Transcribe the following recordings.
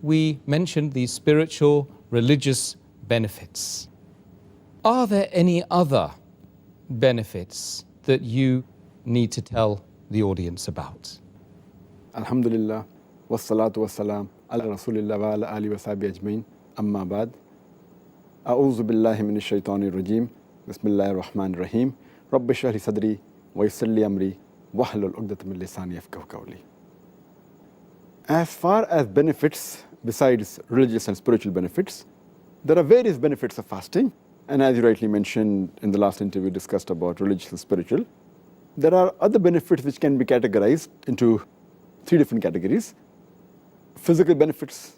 we mentioned the spiritual, religious benefits. Are there any other benefits that you need to tell the audience about? Alhamdulillah, wassalatu wassalam, ala rasulillah wa ala alihi wa sahbihi ajmain, amma ba'd. A'udhu billahi minash shaitanir rajim, bismillahir rahmanir rahim, rabbi shrah li sadri, wa yassir li amri, wahlul 'uqdatam min lisani yafqahu qawli. As far as benefits, besides religious and spiritual benefits, there are various benefits of fasting. And as you rightly mentioned in the last interview, discussed about religious and spiritual, there are other benefits which can be categorized into three different categories. Physical benefits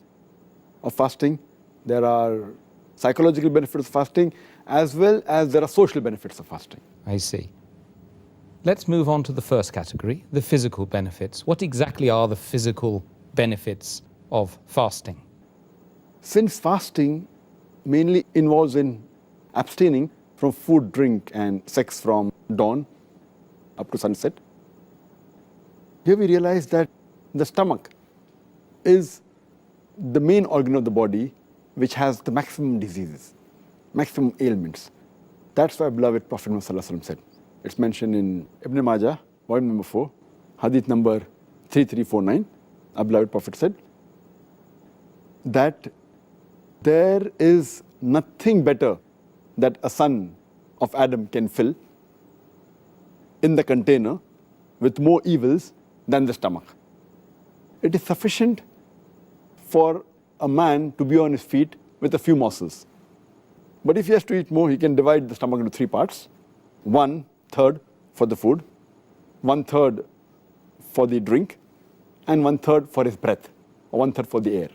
of fasting, there are psychological benefits of fasting, as well as there are social benefits of fasting. I see. Let's move on to the first category, the physical benefits. What exactly are the physical benefits of fasting? Since fasting mainly involves in abstaining from food, drink, and sex from dawn up to sunset, here we realize that the stomach is the main organ of the body which has the maximum diseases, maximum ailments. That's why beloved Prophet Muhammad said. It's mentioned in Ibn Majah, volume number 4, hadith number 3349. Our beloved Prophet said that there is nothing better that a son of Adam can fill in the container with more evils than the stomach. It is sufficient for a man to be on his feet with a few morsels. But if he has to eat more, he can divide the stomach into three parts. 1/3 for the food, 1/3 for the drink, and 1/3 for his breath, or 1/3 for the air.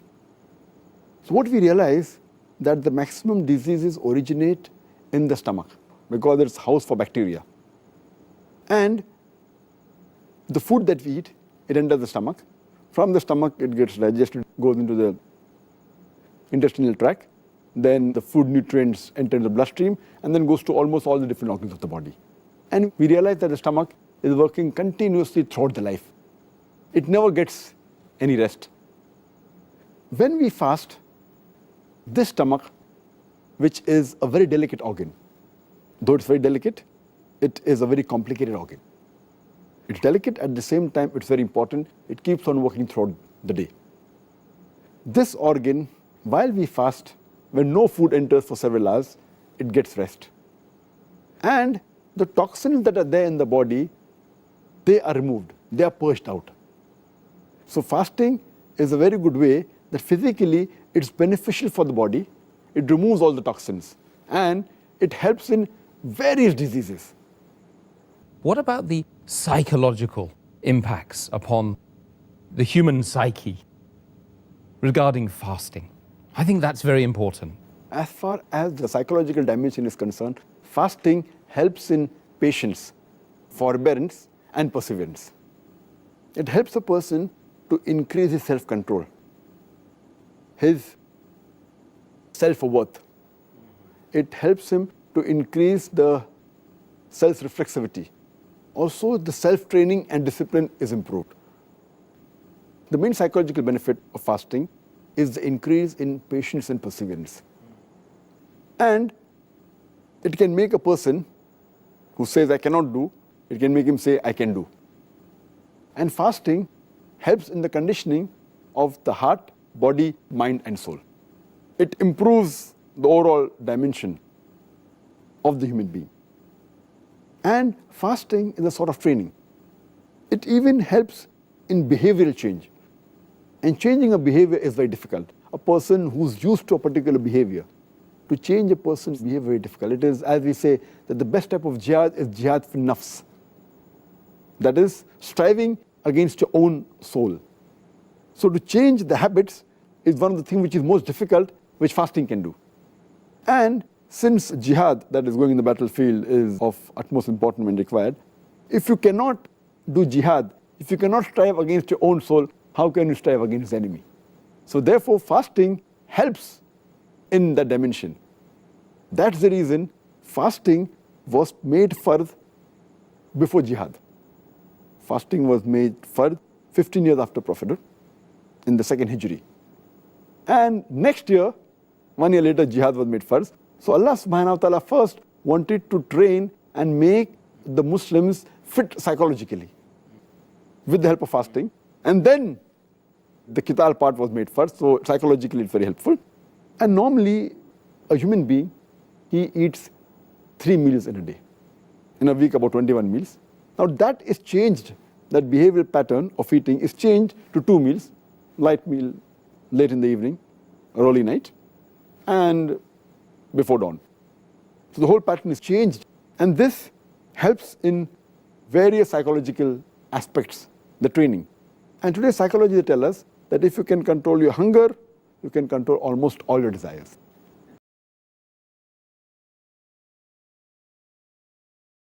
So what we realize that the maximum diseases originate in the stomach because it's house for bacteria. And the food that we eat, it enters the stomach. From the stomach, it gets digested, goes into the intestinal tract. Then the food nutrients enter the bloodstream and then goes to almost all the different organs of the body. And we realize that the stomach is working continuously throughout the life. It never gets any rest. When we fast, this stomach, which is a very delicate organ, though it's very delicate, it is a very complicated organ. It's delicate, at the same time it's very important. It keeps on working throughout the day. This organ, while we fast, when no food enters for several hours, it gets rest. And the toxins that are there in the body, they are removed, they are purged out. So fasting is a very good way that physically it's beneficial for the body, it removes all the toxins, and it helps in various diseases. What about the psychological impacts upon the human psyche regarding fasting? I think that's very important. As far as the psychological dimension is concerned, fasting helps in patience, forbearance, and perseverance. It helps a person to increase his self-control, his self-worth. It helps him to increase the self-reflexivity. Also, the self-training and discipline is improved. The main psychological benefit of fasting is the increase in patience and perseverance. And it can make a person who says, I cannot do, it can make him say, I can do. And fasting helps in the conditioning of the heart, body, mind, and soul. It improves the overall dimension of the human being. And fasting is a sort of training. It even helps in behavioral change. And changing a behavior is very difficult. A person who's used to a particular behavior, to change a person's behavior is very difficult. It is, as we say, that the best type of jihad is jihad fi nafs. That is, striving against your own soul. So to change the habits is one of the things which is most difficult, which fasting can do. And since jihad, that is going in the battlefield, is of utmost importance when required, if you cannot do jihad, if you cannot strive against your own soul, how can you strive against the enemy? So therefore, fasting helps in that dimension. That's the reason fasting was made fard before jihad. Fasting was made fard 15 years after Prophethood, in the second Hijri. And next year, 1 year later, jihad was made first. So Allah subhanahu wa ta'ala first wanted to train and make the Muslims fit psychologically with the help of fasting. And then the qital part was made first, so psychologically it's very helpful. And normally, a human being, he eats 3 meals in a day. In a week, about 21 meals. Now that is changed. That behavioral pattern of eating is changed to 2 meals, light meal late in the evening, early night, and before dawn. So the whole pattern is changed. And this helps in various psychological aspects, the training. And today psychology tell us that if you can control your hunger, you can control almost all your desires.